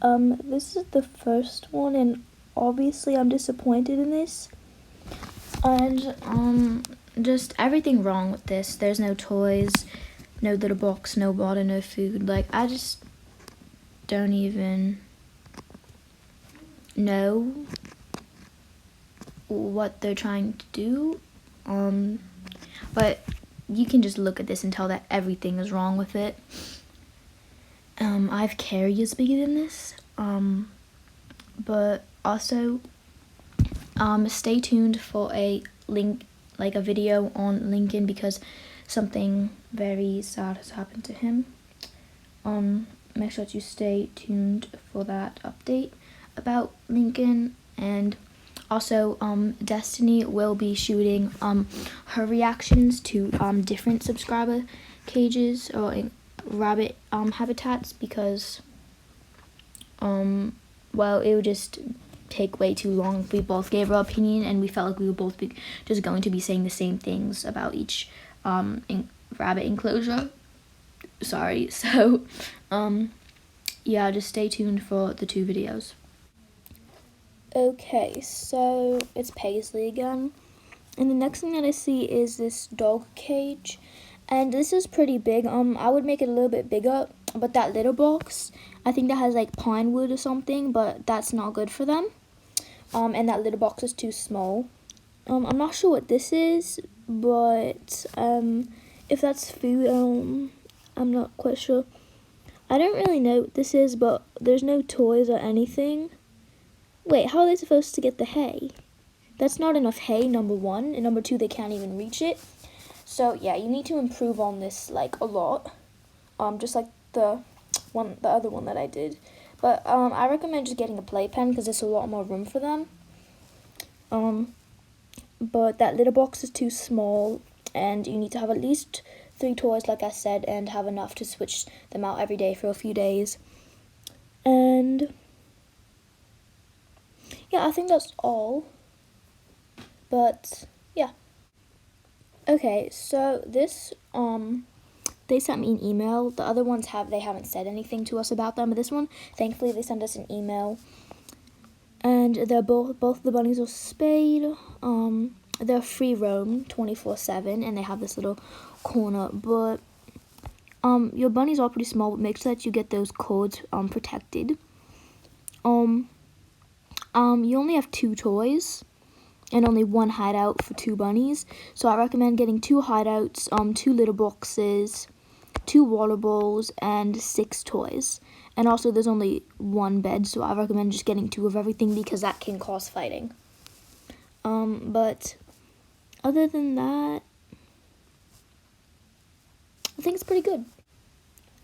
This is the first one, and obviously I'm disappointed in this. And, just everything wrong with this. There's no toys, no little box, no water, no food. Like, I just don't even know what they're trying to do. But you can just look at this and tell that everything is wrong with it. I have carriers bigger than this. But also, stay tuned for a link, like a video on Lincoln, because something very sad has happened to him. Make sure to stay tuned for that update about Lincoln. And also, Destiny will be shooting her reactions to different subscriber cages or rabbit habitats, because well, it would just take way too long if we both gave our opinion, and we felt like we were both just going to be saying the same things about each rabbit enclosure. Sorry. So yeah, just stay tuned for the 2 videos. Okay, so it's Paisley again, and the next thing that I see is this dog cage, and this is pretty big. I would make it a little bit bigger, but that litter box, I think that has like pine wood or something, but that's not good for them. And that litter box is too small. I'm not sure what this is, but if that's food, I'm not quite sure. I don't really know what this is, but there's no toys or anything. Wait, how are they supposed to get the hay? That's not enough hay, number 1, and number 2, they can't even reach it. So yeah, you need to improve on this like a lot. Just like the other one that I did. But I recommend just getting a playpen, because there's a lot more room for them. But that litter box is too small, and you need to have at least 3 toys, like I said, and have enough to switch them out every day for a few days. And yeah, I think that's all. But yeah. Okay, so this they sent me an email. The other ones haven't said anything to us about them, but this one, thankfully, they sent us an email. And they're both the bunnies are spayed. They're free roam 24/7, and they have this little corner. But your bunnies are pretty small, but make sure that you get those cords protected. You only have 2 toys and only 1 hideout for 2 bunnies. So I recommend getting 2 hideouts, 2 litter boxes, 2 water bowls, and 6 toys. And also there's only 1 bed, so I recommend just getting 2 of everything, because that can cause fighting. But other than that, I think it's pretty good.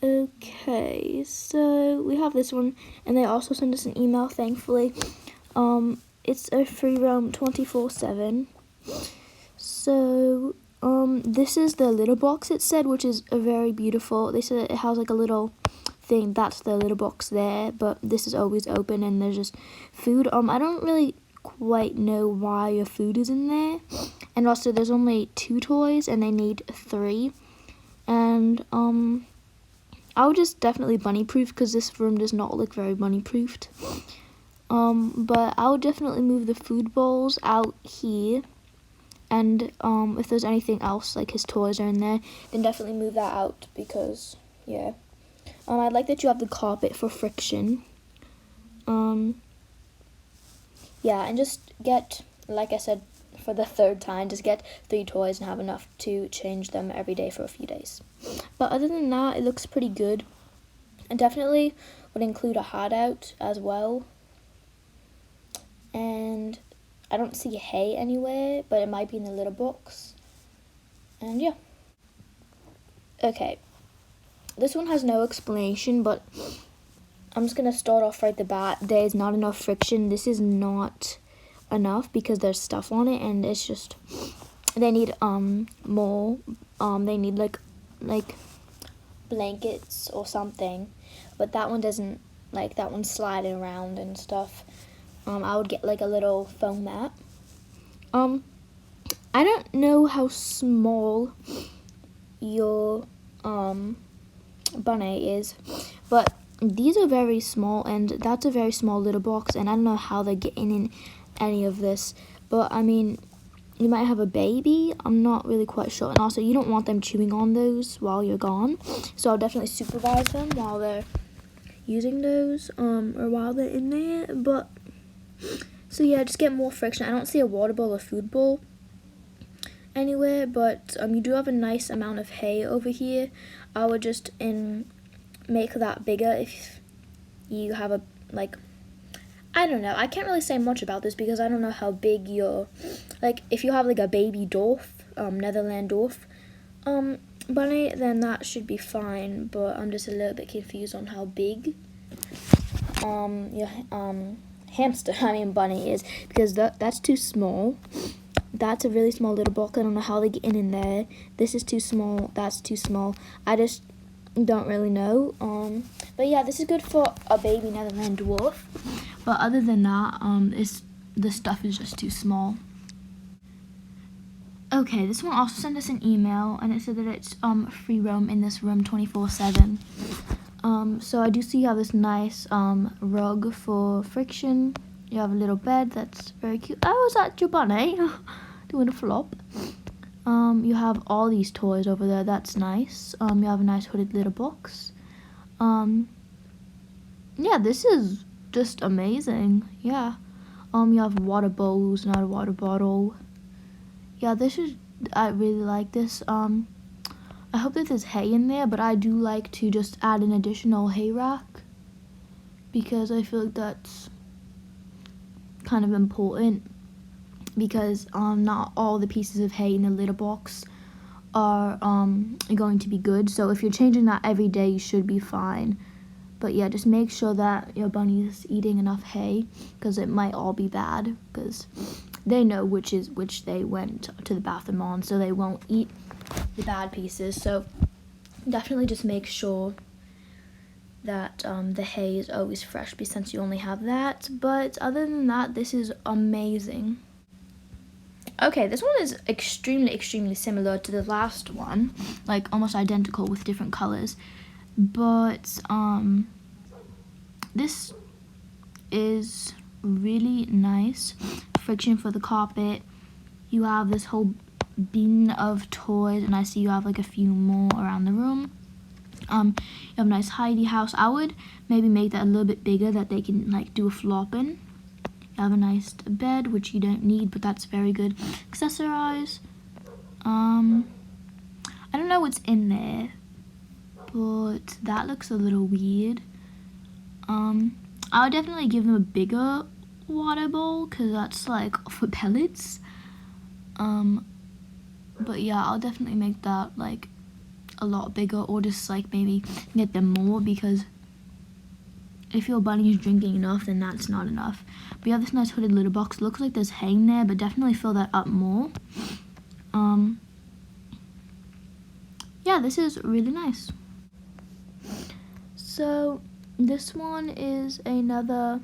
Okay, so we have this one, and they also sent us an email, thankfully. It's a free roam 24/7. So this is the litter box, it said, which is a very beautiful. They said it has like a little thing, that's the litter box there, but this is always open, and there's just food. I don't really quite know why your food is in there. And also there's only 2 toys, and they need 3. And I would just definitely bunny proof, because this room does not look very bunny proofed. But I would definitely move the food bowls out here. And if there's anything else, like his toys are in there, then definitely move that out, because yeah. I'd like that you have the carpet for friction. Yeah, and just get, like I said, for the 3rd time, just get 3 toys and have enough to change them every day for a few days. But other than that, it looks pretty good. And definitely would include a hideout as well. And I don't see hay anywhere, but it might be in the litter box. And yeah. Okay. This one has no explanation, but I'm just going to start off right at the bat. There's not enough friction. This is not enough, because there's stuff on it, and it's just, they need more. They need like blankets or something, but that one doesn't, like, that one's sliding around and stuff. I would get like a little foam mat. I don't know how small your bunny is, but these are very small, and that's a very small litter box, and I don't know how they're getting in any of this, but I mean, you might have a baby, I'm not really quite sure. And also, you don't want them chewing on those while you're gone, so I'll definitely supervise them while they're using those, or while they're in there. But so yeah, just get more friction. I don't see a water bowl or food bowl anywhere, but you do have a nice amount of hay over here. I would just make that bigger if you have a, like, I don't know, I can't really say much about this because I don't know how big your, like, if you have like a baby dwarf, Netherland dwarf bunny, then that should be fine. But I'm just a little bit confused on how big your hamster, bunny is, because that's too small. That's a really small little box. I don't know how they get in there. This is too small, that's too small. I just don't really know. But yeah, this is good for a baby Netherland dwarf. But other than that, the stuff is just too small. Okay, this one also sent us an email, and it said that it's free roam in this room 24/7. So I do see you have this nice rug for friction. You have a little bed that's very cute. Oh, is that your bunny? Doing a flop. You have all these toys over there. That's nice. You have a nice hooded little box. Yeah, this is just amazing. Yeah. You have water bowls, not a water bottle. Yeah, I really like this. I hope that there's hay in there, but I do like to just add an additional hay rack because I feel like that's kind of important, because not all the pieces of hay in the litter box are going to be good. So if you're changing that every day, you should be fine. But yeah, just make sure that your bunny is eating enough hay, because it might all be bad, because they know which they went to the bathroom on, so they won't eat the bad pieces. So definitely just make sure that the hay is always fresh, since you only have that. But other than that, this is amazing. Okay, this one is extremely similar to the last one, like almost identical with different colors. But this is really nice. Friction for the carpet. You have this whole bin of toys, and I see you have like a few more around the room. You have a nice Heidi house. I would maybe make that a little bit bigger, that they can like do a flop in. You have a nice bed, which you don't need, but that's very good. Accessorize. I don't know what's in there, but that looks a little weird. I would definitely give them a bigger water bowl, because that's like for pellets. But yeah, I'll definitely make that like a lot bigger, or just like maybe get them more, because if your bunny is drinking enough, then that's not enough. But you have this nice hooded litter box. Looks like there's hay in there, but definitely fill that up more. Yeah, this is really nice. So this one is another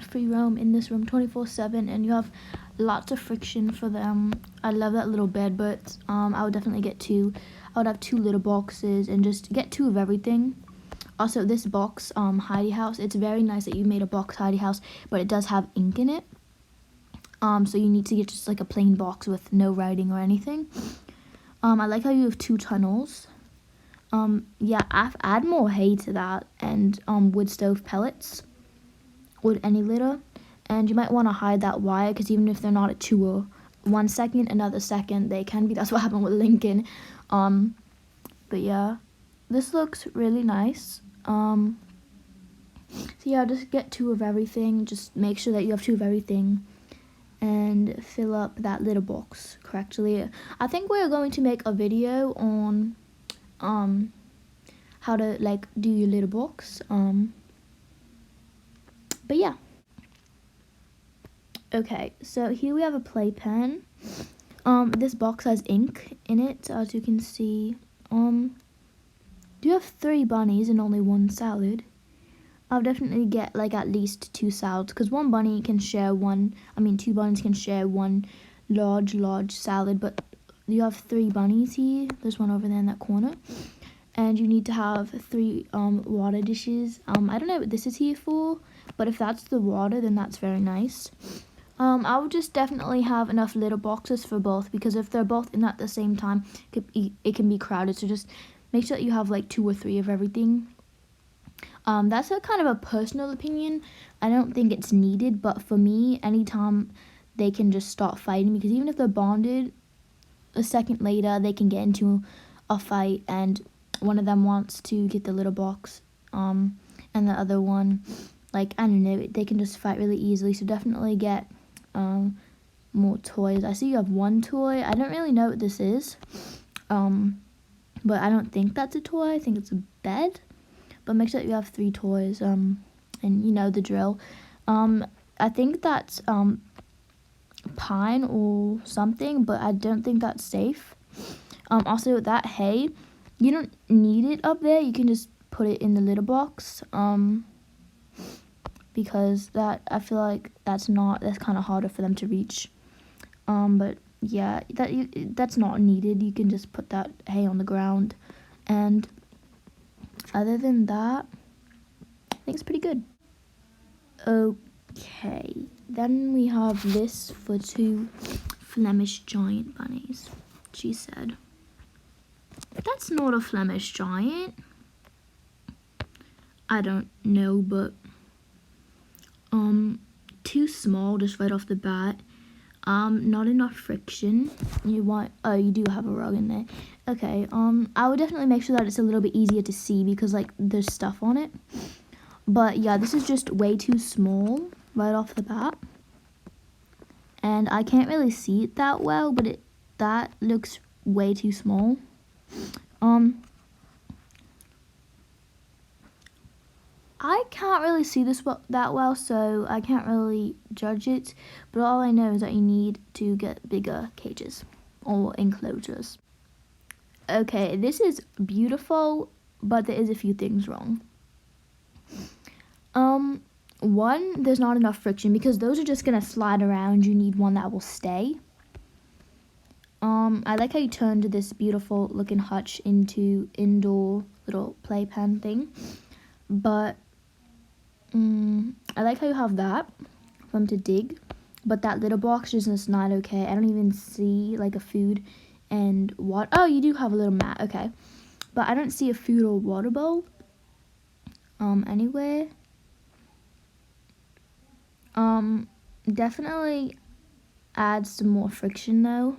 free roam in this room 24/7, and you have lots of friction for them. I love that little bed, but I would definitely get two. I would have 2 litter boxes and just get 2 of everything. Also, this box, Heidi house, it's very nice that you made a box Heidi house, but it does have ink in it. So you need to get just like a plain box with no writing or anything. I like how you have 2 tunnels. Yeah, add more hay to that, and wood stove pellets with any litter. And you might want to hide that wire, because even if they're not a chewer, 1 second, another second, they can be. That's what happened with Lincoln. But yeah, this looks really nice. So yeah, just get 2 of everything. Just make sure that you have 2 of everything, and fill up that litter box correctly. I think we're going to make a video on how to like do your litter box. But yeah. Okay, so here we have a playpen. This box has ink in it, as you can see. You have 3 bunnies and only 1 salad. I'll definitely get like at least 2 salads, because 2 bunnies can share one large salad, but you have 3 bunnies here. There's one over there in that corner. and you need to have 3 water dishes. I don't know what this is here for, but if that's the water, then that's very nice. I would just definitely have enough litter boxes for both, because if they're both in at the same time, it can be crowded. So just make sure that you have like 2 or 3 of everything. That's a kind of a personal opinion. I don't think it's needed, but for me, anytime they can just start fighting, because even if they're bonded, a second later they can get into a fight, and one of them wants to get the litter box, and the other one, like, I don't know, they can just fight really easily. So definitely get more toys. I see you have 1 toy. I don't really know what this is, but I don't think that's a toy. I think it's a bed. But make sure that you have 3 toys, and you know the drill. I think that's pine or something, but I don't think that's safe. Also, that hay, you don't need it up there. You can just put it in the litter box, because that, I feel like that's kind of harder for them to reach. But yeah, that's not needed. You can just put that hay on the ground, and other than that, I think it's pretty good. Okay, then we have this for 2 Flemish giant bunnies. She said, that's not a Flemish giant. I don't know, but too small just right off the bat. Not enough friction. You do have a rug in there. Okay, I would definitely make sure that it's a little bit easier to see, because like there's stuff on it. But yeah, this is just way too small right off the bat, and I can't really see it that well, but that looks way too small. I can't really see this that well, so I can't really judge it, but all I know is that you need to get bigger cages or enclosures. Okay, this is beautiful, but there is a few things wrong. One, there's not enough friction, because those are just gonna slide around. You need one that will stay. I like how you turned this beautiful looking hutch into indoor little playpen thing, but I like how you have that for them to dig, but that litter box is just not okay. I don't even see like a food and what. Oh, you do have a little mat, okay, but I don't see a food or water bowl anywhere. Definitely add some more friction though,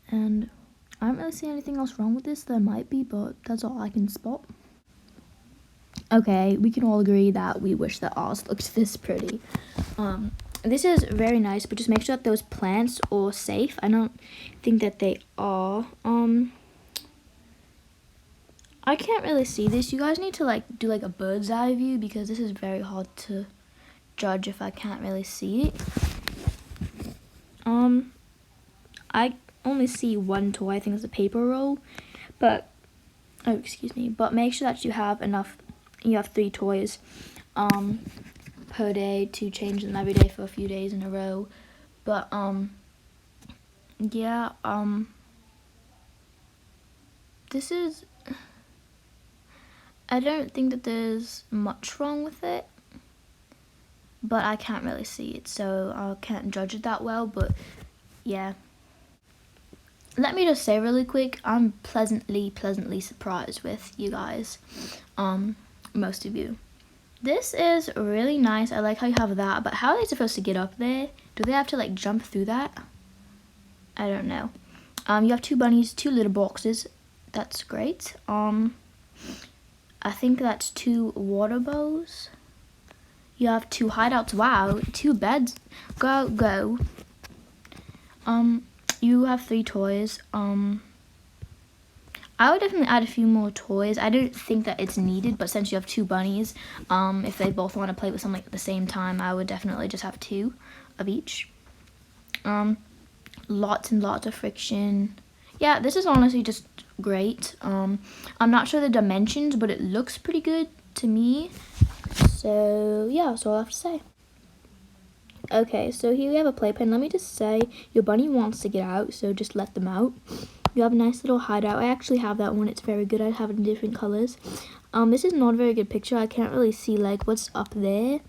and I don't really see anything else wrong with this. There might be, but that's all I can spot. Okay, we can all agree that we wish that ours looked this pretty. This is very nice, but just make sure that those plants are safe. I don't think that they are. I can't really see this. You guys need to like do like a bird's eye view, because this is very hard to judge if I can't really see it. I only see 1 toy. I think it's a paper roll, but but make sure that you have enough. You have 3 toys per day to change them every day for a few days in a row. But yeah, this is, I don't think that there's much wrong with it, but I can't really see it, so I can't judge it that well. But yeah, let me just say really quick, I'm pleasantly surprised with you guys, most of you. This is really nice. I like how you have that, but how are they supposed to get up there? Do they have to like jump through that? I don't know. You have 2 bunnies, 2 litter boxes. That's great. I think that's 2 water bowls. You have 2 hideouts. Wow, 2 beds. Go. You have 3 toys. I would definitely add a few more toys. I don't think that it's needed, but since you have 2 bunnies, if they both want to play with something at the same time, I would definitely just have 2 of each. Lots and lots of friction. Yeah, this is honestly just great. I'm not sure the dimensions, but it looks pretty good to me. So yeah, that's all I have to say. Okay, so here we have a playpen. Let me just say, your bunny wants to get out, so just let them out. You have a nice little hideout. I actually have that one. It's very good. I have it in different colors. This is not a very good picture. I can't really see like what's up there.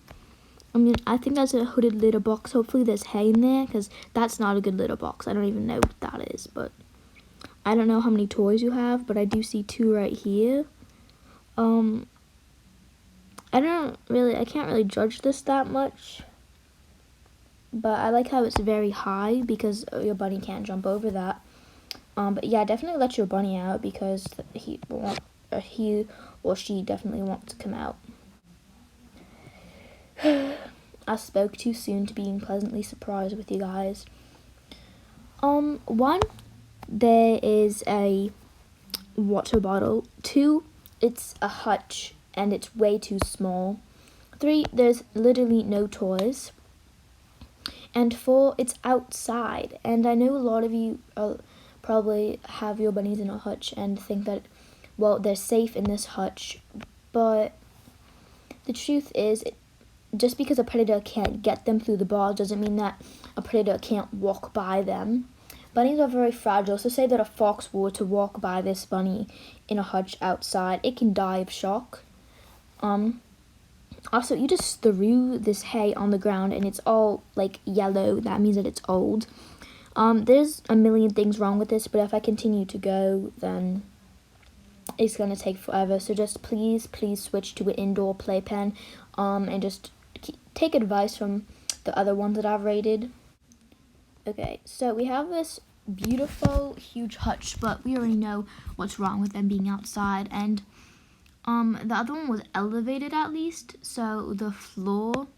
I mean, I think that's a hooded litter box. Hopefully there's hay in there, because that's not a good litter box. I don't even know what that is, but I don't know how many toys you have, but I do see 2 right here. I can't really judge this that much, but I like how it's very high because your bunny can't jump over that. But yeah, definitely let your bunny out because he or she definitely wants to come out. I spoke too soon to being pleasantly surprised with you guys. 1, there is a water bottle. 2, it's a hutch and it's way too small. 3, there's literally no toys. And 4, it's outside. And I know a lot of you probably have your bunnies in a hutch and think that, well, they're safe in this hutch. But the truth is, just because a predator can't get them through the bars doesn't mean that a predator can't walk by them. Bunnies are very fragile, so say that a fox were to walk by this bunny in a hutch outside, it can die of shock. Also, you just threw this hay on the ground and it's all like yellow. That means that it's old. There's a million things wrong with this, but if I continue to go, then it's gonna take forever. So just please switch to an indoor playpen, and just take advice from the other ones that I've rated. Okay, so we have this beautiful huge hutch, but we already know what's wrong with them being outside. And the other one was elevated at least, so the floor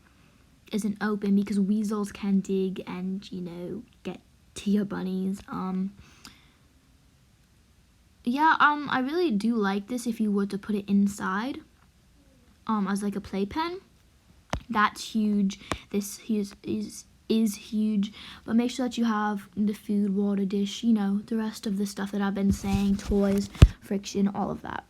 isn't open because weasels can dig and, you know, get to your bunnies. I really do like this if you were to put it inside, as like a playpen. That's huge. This is huge, but make sure that you have the food, water dish, you know, the rest of the stuff that I've been saying, toys, friction, all of that.